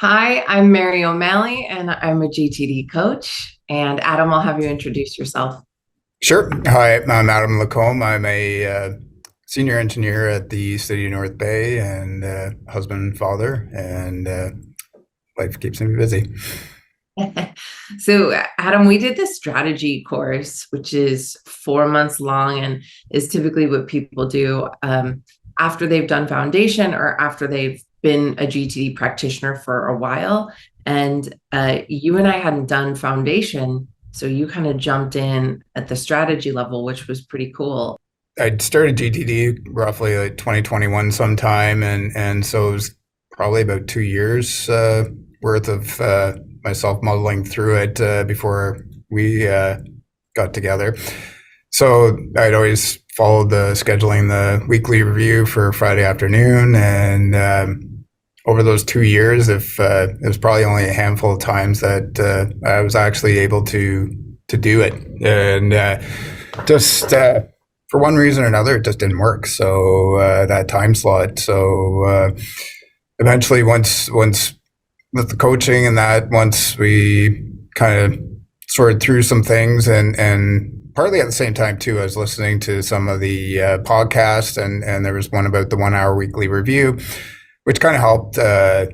Hi, I'm Mary O'Malley, and I'm a GTD coach. And Adam, I'll have you introduce yourself. Sure. Hi, I'm Adam Lacombe. I'm a senior engineer at the City of North Bay and husband and father, and life keeps me busy. So, Adam, we did this strategy course, which is 4 months long and is typically what people do after they've done foundation or after they've been a GTD practitioner for a while. And you and I hadn't done foundation, so you kind of jumped in at the strategy level, which was pretty cool. I started GTD roughly like 2021 sometime, and so it was probably about 2 years worth of myself muddling through it before we got together. So I'd always followed the scheduling the weekly review for Friday afternoon, and over those 2 years, if it was probably only a handful of times that I was actually able to do it, and just for one reason or another, it just didn't work. So that time slot. So eventually, once with the coaching and that, once we kind of sorted through some things, and partly at the same time too, I was listening to some of the podcasts, and there was one about the 1 hour weekly review, which kind of helped to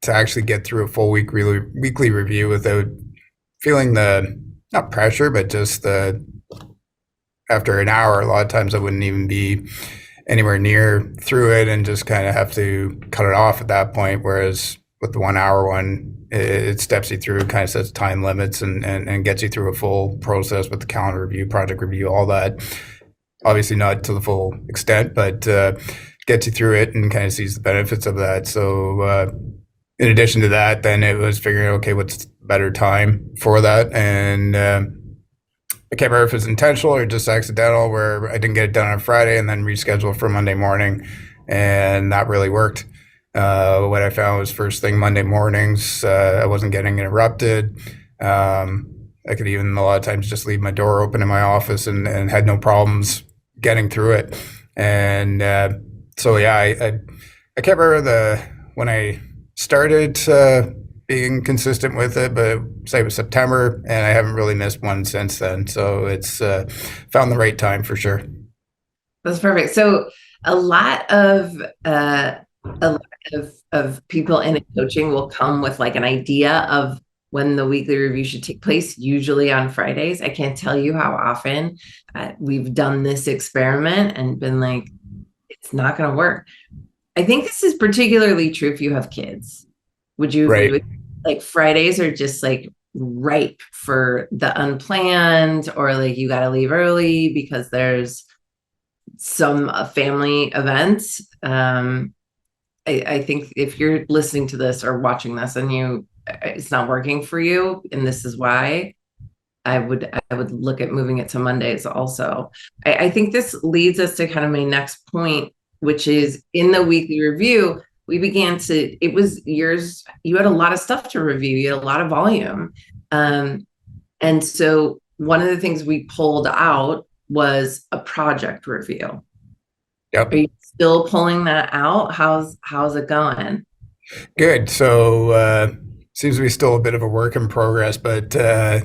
actually get through a full weekly review without feeling the not pressure, but just the after an hour, a lot of times I wouldn't even be anywhere near through it and just kind of have to cut it off at that point. Whereas with the 1 hour one, it steps you through, kind of sets time limits and gets you through a full process with the calendar review, project review, all that. Obviously not to the full extent, but gets you through it and kind of sees the benefits of that. So in addition to that, then it was figuring out, okay, what's better time for that. And I can't remember if it was intentional or just accidental, where I didn't get it done on Friday and then reschedule for Monday morning, and that really worked. What I found was first thing Monday mornings, I wasn't getting interrupted. I could even a lot of times just leave my door open in my office and had no problems getting through it. And so yeah, I can't remember when I started being consistent with it, but say it was September, and I haven't really missed one since then. So it's found the right time for sure. That's perfect. So, a lot of people in coaching will come with like an idea of when the weekly review should take place, usually on Fridays. I can't tell you how often we've done this experiment and been like, it's not going to work. I think this is particularly true if you have kids. Would you agree Right. with like Fridays are just like ripe for the unplanned, or like you got to leave early because there's some family events? I think if you're listening to this or watching this and it's not working for you, and this is why, I would look at moving it to Mondays also. I think this leads us to kind of my next point, which is in the weekly review, it was yours, you had a lot of stuff to review, you had a lot of volume. And so one of the things we pulled out was a project review. Are Yep. you still pulling that out? How's it going? Good. So seems to be still a bit of a work in progress, but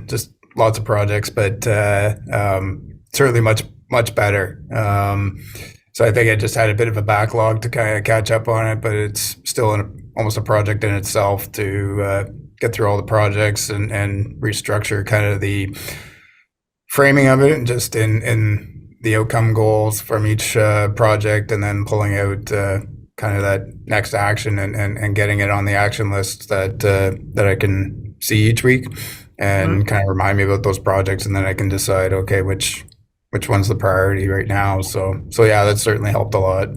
just lots of projects, but certainly much better. So I think I just had a bit of a backlog to kind of catch up on it, but it's still almost a project in itself to get through all the projects and restructure kind of the framing of it, and just in the outcome goals from each project, and then pulling out kind of that next action and getting it on the action list that I can see each week and kind of remind me about those projects, and then I can decide, okay, which one's the priority right now. So yeah, that certainly helped a lot.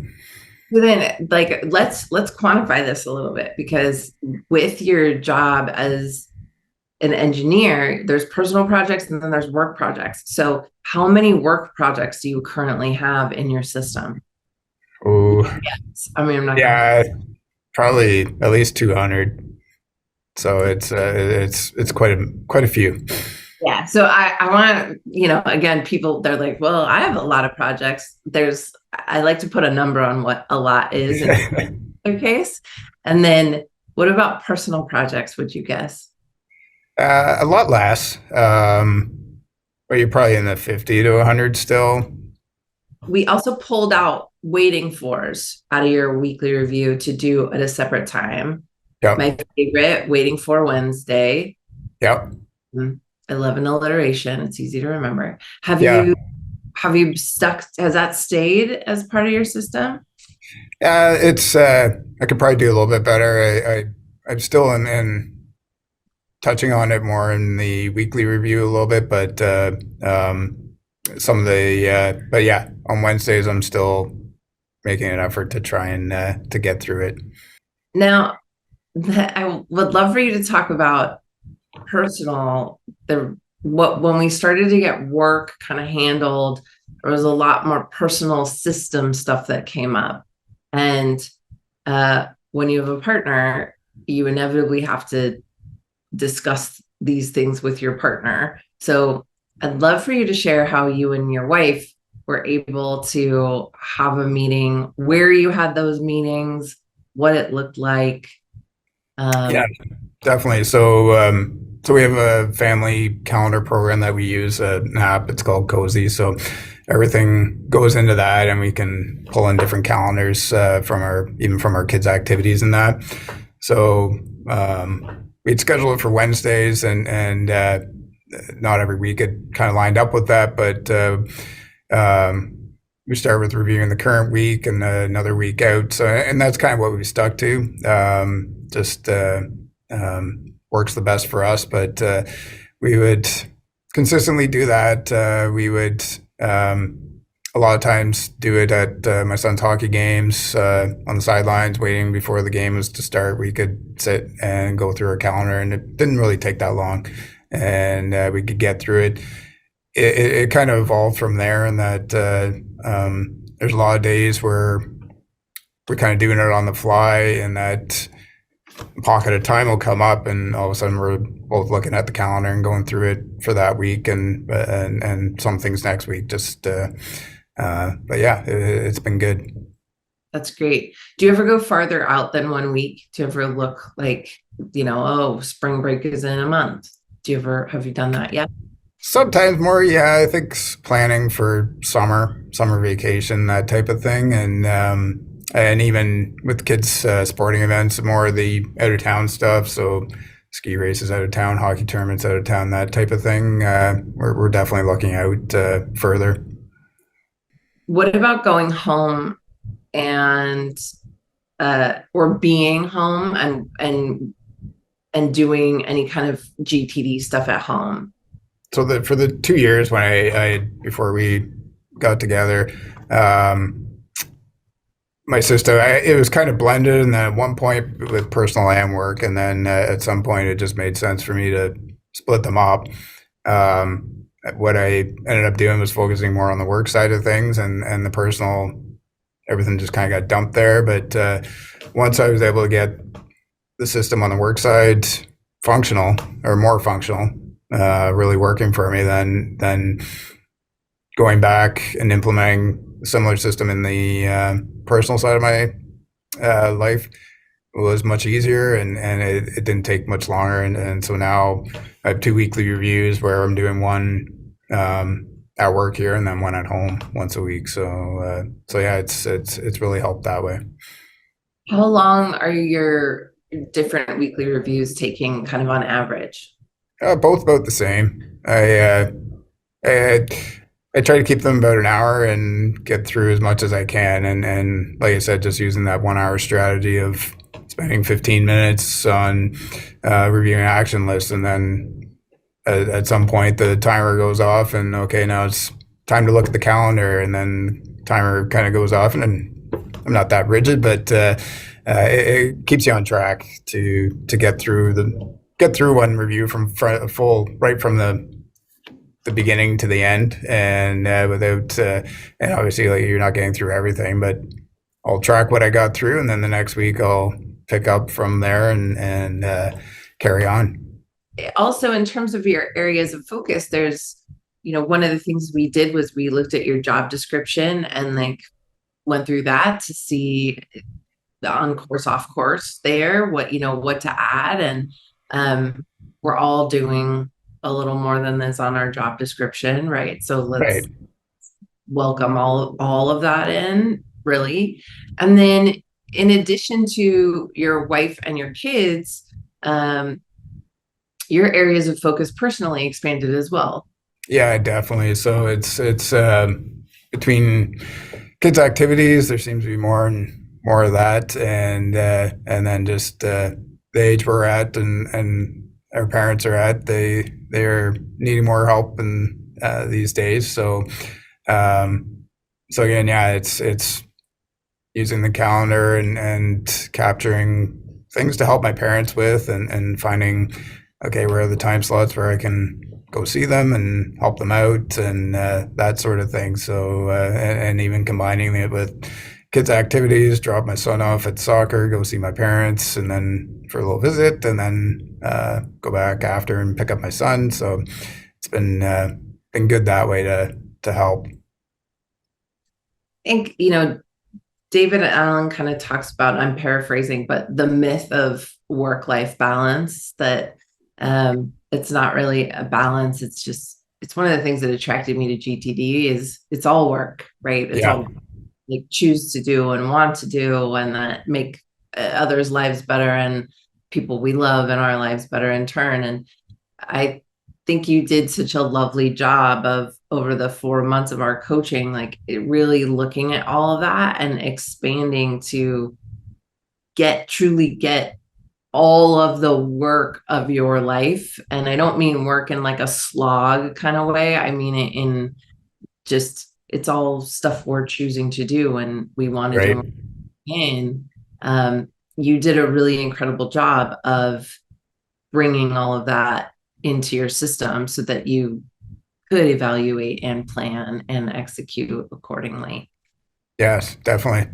So then, like, let's quantify this a little bit, because with your job as an engineer, there's personal projects and then there's work projects. So how many work projects do you currently have in your system? Oh Yes. I mean, I'm not gonna. yeah, probably at least 200. So it's quite a few. Yeah. So I want to, again, people, they're like, well, I have a lot of projects. I like to put a number on what a lot is in their case. And then What about personal projects, would you guess? A lot less. But you're probably in the 50 to 100 still. We also pulled out waiting fors out of your weekly review to do at a separate time. Yep. My favorite, waiting for Wednesday. Yep. I love an alliteration. It's easy to remember. Yeah. Have you stuck, has that stayed as part of your system? It's I could probably do a little bit better. I'm still in touching on it more in the weekly review a little bit, but some of the but yeah, on Wednesdays I'm still making an effort to try and to get through it. Now, I would love for you to talk about personal, the what when we started to get work kind of handled, there was a lot more personal system stuff that came up. And when you have a partner, you inevitably have to discuss these things with your partner. So I'd love for you to share how you and your wife were able to have a meeting, where you had those meetings, what it looked like. Yeah, definitely. So we have a family calendar program that we use, an app. It's called Cozy. So everything goes into that, and we can pull in different calendars even from our kids' activities and that. So we'd schedule it for Wednesdays, and not every week it kind of lined up with that, but we start with reviewing the current week and another week out. So, and that's kind of what we stuck to. Just works the best for us, but we would consistently do that. We would a lot of times do it at my son's hockey games on the sidelines, waiting before the game was to start. We could sit and go through our calendar, and it didn't really take that long, and we could get through it. It kind of evolved from there, and that there's a lot of days where we're kind of doing it on the fly, and that pocket of time will come up, and all of a sudden we're both looking at the calendar and going through it for that week, and some things next week. But yeah, it's been good. That's great. Do you ever go farther out than 1 week? Do you ever look like, oh, spring break is in a month? Have you done that yet? Sometimes more, yeah. I think planning for summer vacation, that type of thing, and even with kids' sporting events, more of the out of town stuff. So ski races out of town, hockey tournaments out of town, that type of thing. We're definitely looking out further. What about going home and or being home and doing any kind of GTD stuff at home? So for the 2 years when I before we got together, my sister, it was kind of blended, and then at one point with personal and work, and then at some point it just made sense for me to split them up. What I ended up doing was focusing more on the work side of things, and the personal, everything just kind of got dumped there. But once I was able to get the system on the work side functional, or more functional, really working for me, then going back and implementing a similar system in the personal side of my life was much easier, and it didn't take much longer. And so now I have 2 weekly reviews where I'm doing one at work here, and then one at home once a week. So yeah, it's really helped that way. How long are your different weekly reviews taking, kind of on average? Both about the same. I try to keep them about an hour and get through as much as I can. And like I said, just using that 1 hour strategy of spending 15 minutes on reviewing an action list. And then at some point the timer goes off, and okay, now it's time to look at the calendar. And then timer kind of goes off, and I'm not that rigid, but it keeps you on track to get through one review from right from the beginning to the end, and without and obviously, like, you're not getting through everything, but I'll track what I got through, and then the next week I'll pick up from there and carry on. Also, in terms of your areas of focus, there's, one of the things we did was we looked at your job description and like went through that to see the on course, off course there, what to add. And we're all doing a little more than this on our job description, right? So Right. let's welcome all of that in, really. And then in addition to your wife and your kids, your areas of focus personally expanded as well. Yeah, definitely. So it's between kids' activities, there seems to be more and more of that, and then just the age we're at and our parents are at, they're needing more help in these days. Um, so again, yeah, it's using the calendar and capturing things to help my parents with, and finding, okay, where are the time slots where I can go see them and help them out, and that sort of thing. So and even combining it with kids' activities, drop my son off at soccer, go see my parents, and then for a little visit, and then go back after and pick up my son. So it's been good that way to help. I think, David Allen kind of talks about, I'm paraphrasing, but the myth of work-life balance, that it's not really a balance. It's one of the things that attracted me to GTD is it's all work, right? It's Yeah. all like choose to do and want to do, and that make others' lives better and people we love in our lives better in turn. And I think you did such a lovely job of, over the 4 months of our coaching, like really looking at all of that and expanding to truly get all of the work of your life. And I don't mean work in like a slog kind of way. I mean it in just, it's all stuff we're choosing to do and we want to Right. do. And you did a really incredible job of bringing all of that into your system so that you could evaluate and plan and execute accordingly. Yes, definitely.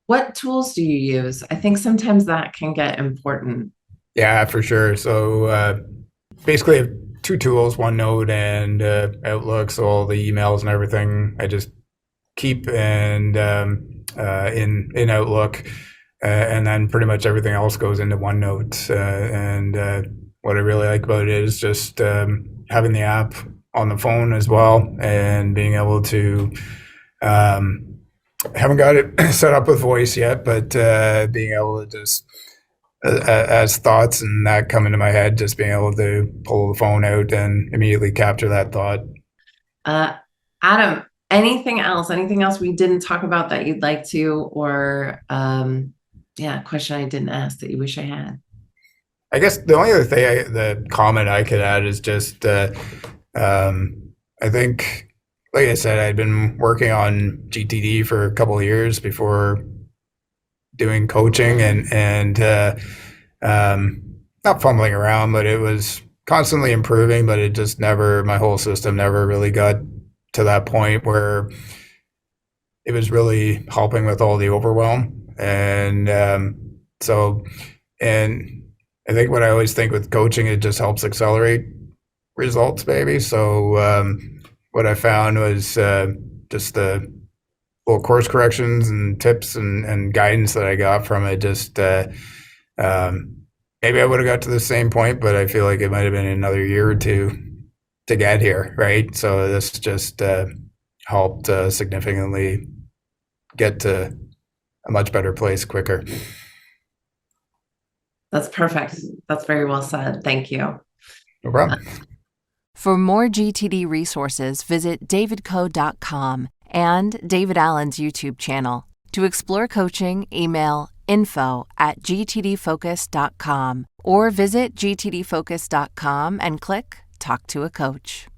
What tools do you use? I think sometimes that can get important. Yeah, for sure. So basically, I have two tools: OneNote and Outlook. So all the emails and everything I just keep and in Outlook, and then pretty much everything else goes into OneNote. And what I really like about it is just having the app on the phone as well, and being able to. Haven't got it set up with voice yet, but being able to just as thoughts and that come into my head, just being able to pull the phone out and immediately capture that thought. Uh, Adam, anything else we didn't talk about that you'd like to, or yeah, a question I didn't ask that you wish I had? I guess the only other thing, the comment I could add is just, I think, like I said, I'd been working on GTD for a couple of years before doing coaching, and not fumbling around, but it was constantly improving. But it just never, my whole system never really got to that point where it was really helping with all the overwhelm. And and I think what I always think with coaching, it just helps accelerate results, maybe. So what I found was just the little course corrections and tips and guidance that I got from it. Just maybe I would have got to the same point, but I feel like it might have been another year or two to get here, right? So this just helped significantly get to a much better place quicker. That's perfect. That's very well said. Thank you. No problem. For more GTD resources, visit davidco.com and David Allen's YouTube channel. To explore coaching, email info@gtdfocus.com or visit gtdfocus.com and click Talk to a Coach.